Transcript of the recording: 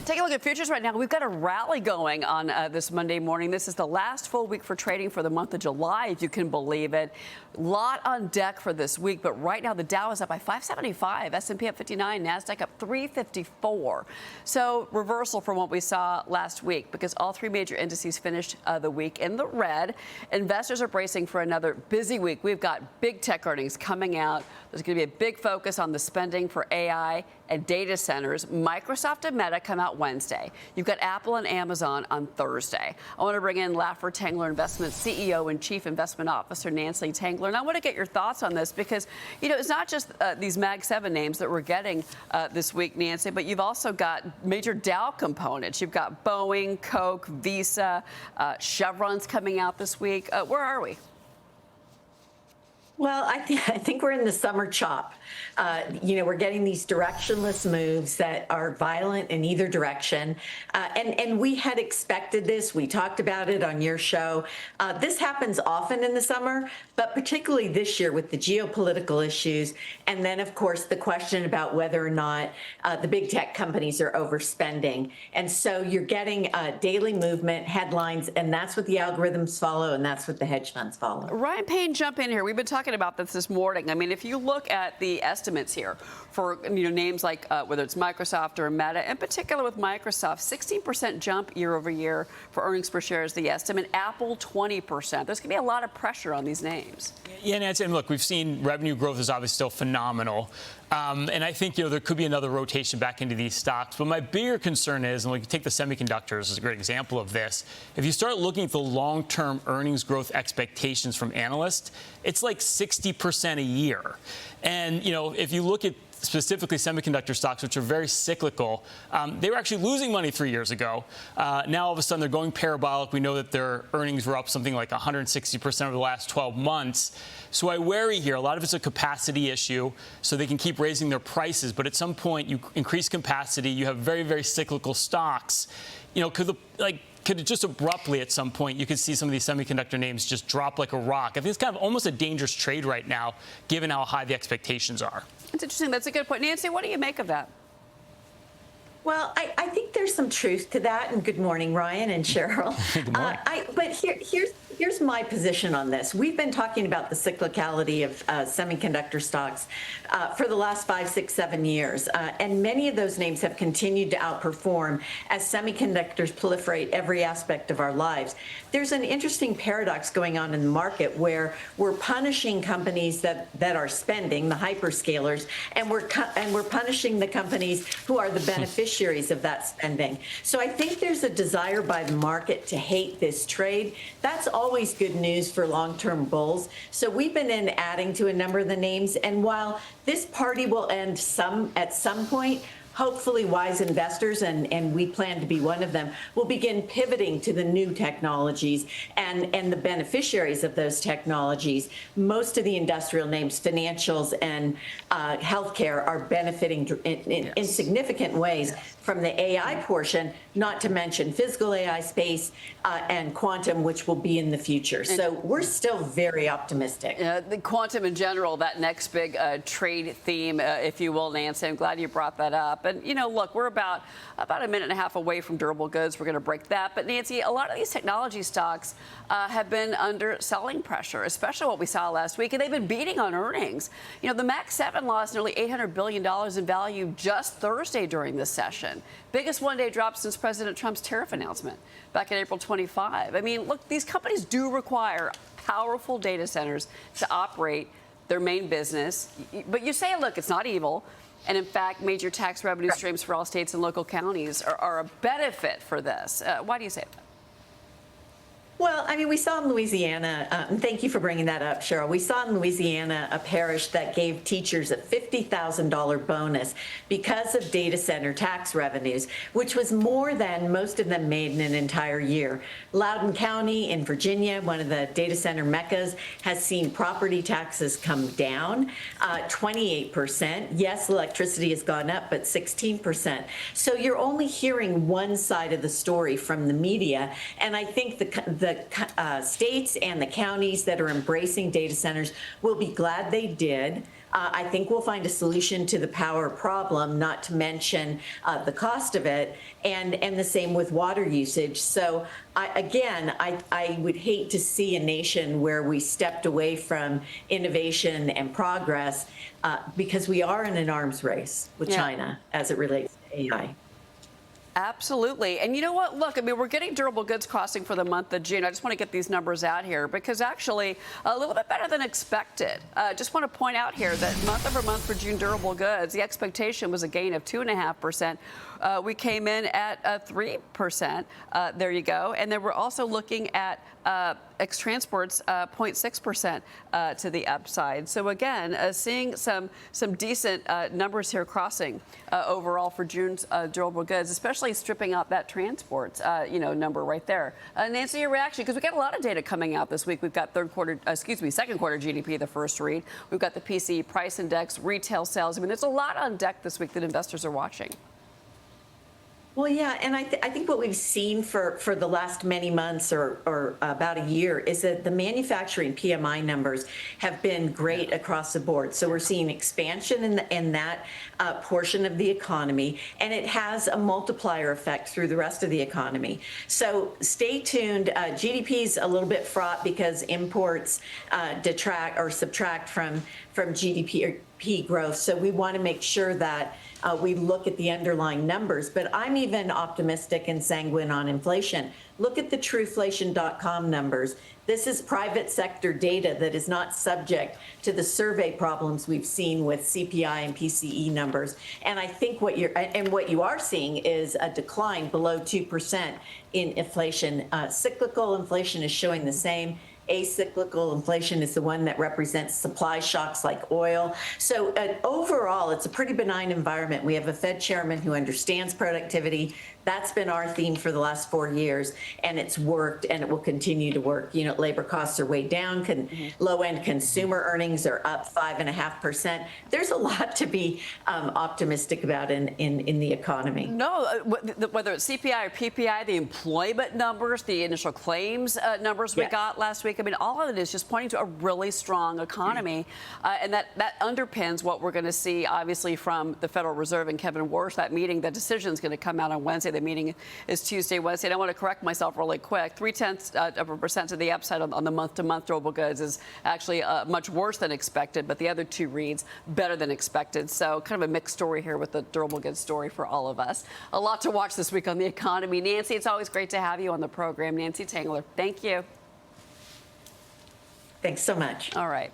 Take a look at futures right now. We've got a rally going on this Monday morning. This is the last full week for trading for the month of July, if you can believe it. Lot on deck for this week, but right now the Dow is up by 575, S&P up 59, NASDAQ up 354. So reversal from what we saw last week because all three major indices finished the week in the red. Investors are bracing for another busy week. We've got big tech earnings coming out. There's going to be a big focus on the spending for AI and data centers. Microsoft and Meta come out Wednesday. You've got Apple and Amazon on Thursday. I want to bring in Laffer Tengler Investment CEO and Chief Investment Officer Nancy Tengler. And I want to get your thoughts on this because, you know, it's not just these Mag 7 names that we're getting this week, Nancy, but you've also got major Dow components. You've got Boeing, Coke, Visa, Chevron's coming out this week. Where are we? Well, I think we're in the summer chop. We're getting these directionless moves that are violent in either direction. And we had expected this. We talked about it on your show. This happens often in the summer, but particularly this year with the geopolitical issues. And then, of course, the question about whether or not the big tech companies are overspending. And so you're getting daily movement, headlines, and that's what the algorithms follow, and that's what the hedge funds follow. Ryan Payne, jump in here. We've been talking about this morning. I mean, if you look at the estimates here for names like whether it's Microsoft or Meta, in particular with Microsoft, 16% jump year over year for earnings per share is the estimate. Apple, 20%. There's going to be a lot of pressure on these names. Yeah, Nancy, and look, we've seen revenue growth is obviously still phenomenal. And I think, there could be another rotation back into these stocks. But my bigger concern is, and we can take the semiconductors as a great example of this, if you start looking at the long-term earnings growth expectations from analysts, it's like 60% a year. And, if you look at specifically semiconductor stocks, which are very cyclical, they were actually losing money 3 years ago. Now, all of a sudden, they're going parabolic. We know that their earnings were up something like 160% over the last 12 months. So I worry here. A lot of it's a capacity issue, so they can keep raising their prices. But at some point, you increase capacity. You have very, very cyclical stocks. Could it just abruptly at some point, you could see some of these semiconductor names just drop like a rock? I think it's kind of almost a dangerous trade right now, given how high the expectations are. It's interesting. That's a good point. Nancy, what do you make of that? Well, I think there's some truth to that. And good morning, Ryan and Cheryl. Good morning. But here's my position on this. We've been talking about the cyclicality of semiconductor stocks for the last 5, 6, 7 years. And many of those names have continued to outperform as semiconductors proliferate every aspect of our lives. There's an interesting paradox going on in the market where we're punishing companies that are spending, the hyperscalers, and we're punishing the companies who are the beneficiaries of that spending. So I think there's a desire by the market to hate this trade. That's always good news for long-term bulls. So we've been adding to a number of the names. And while this party will end at some point, hopefully wise investors, and we plan to be one of them, will begin pivoting to the new technologies and the beneficiaries of those technologies. Most of the industrial names, financials and healthcare, are benefiting in significant ways from the AI portion, not to mention physical AI space and quantum, which will be in the future. So we're still very optimistic. The quantum in general, that next big trade theme, if you will, Nancy. I'm glad you brought that up. And, look, we're about a minute and a half away from durable goods. We're going to break that. But, Nancy, a lot of these technology stocks have been under selling pressure, especially what we saw last week. And they've been beating on earnings. The Mag 7 lost nearly $800 billion in value just Thursday during this session. Biggest one-day drop since President Trump's tariff announcement back in April 25. I mean, look, these companies do require powerful data centers to operate their main business. But you say, look, it's not evil. And in fact, major tax revenue streams for all states and local counties are a benefit for this. Why do you say that? Well, I mean, we saw in Louisiana, and thank you for bringing that up, Cheryl. We saw in Louisiana a parish that gave teachers a $50,000 bonus because of data center tax revenues, which was more than most of them made in an entire year. Loudoun County in Virginia, one of the data center meccas, has seen property taxes come down 28%. Yes, electricity has gone up, but 16%. So you're only hearing one side of the story from the media, and I think the states and the counties that are embracing data centers will be glad they did. I think we'll find a solution to the power problem, not to mention the cost of it, and the same with water usage. So I would hate to see a nation where we stepped away from innovation and progress because we are in an arms race with China as it relates to AI. Absolutely. And you know what? Look, I mean, we're getting durable goods costing for the month of June. I just want to get these numbers out here because actually a little bit better than expected. Just want to point out here that month over month for June durable goods, the expectation was a gain of 2.5%. We came in at 3%. There you go. And then we're also looking at ex-transports 0.6% to the upside. So again, seeing some decent numbers here crossing overall for June's durable goods, especially stripping out that transports number right there. Nancy, your reaction, because we got a lot of data coming out this week. We've got second quarter GDP, the first read. We've got the PCE price index, retail sales. I mean, there's a lot on deck this week that investors are watching. Well, yeah, and I think what we've seen for the last many months or about a year is that the manufacturing PMI numbers have been great across the board. So we're seeing expansion in that portion of the economy, and it has a multiplier effect through the rest of the economy. So stay tuned. GDP is a little bit fraught because imports detract or subtract from GDP growth. So we want to make sure that we look at the underlying numbers. But I'm even optimistic and sanguine on inflation. Look at the trueflation.com numbers. This is private sector data that is not subject to the survey problems we've seen with CPI and PCE numbers. And I think what you are seeing is a decline below 2% in inflation. Cyclical inflation is showing the same. Acyclical inflation is the one that represents supply shocks like oil. So overall, it's a pretty benign environment. We have a Fed chairman who understands productivity. That's been our theme for the last 4 years, and it's worked, and it will continue to work. You know, labor costs are way down. Low-end consumer earnings are up 5.5%. There's a lot to be optimistic about in the economy. No, whether it's CPI or PPI, the employment numbers, the initial claims numbers we got last week, I mean, all of it is just pointing to a really strong economy, and that underpins what we're going to see, obviously, from the Federal Reserve and Kevin Warsh. That meeting, that decision is going to come out on Wednesday. The meeting is Tuesday, Wednesday. And I want to correct myself really quick. 0.3% to the upside on the month-to-month durable goods is actually much worse than expected, but the other two reads better than expected. So kind of a mixed story here with the durable goods story for all of us. A lot to watch this week on the economy. Nancy, it's always great to have you on the program. Nancy Tengler, thank you. Thanks so much. All right.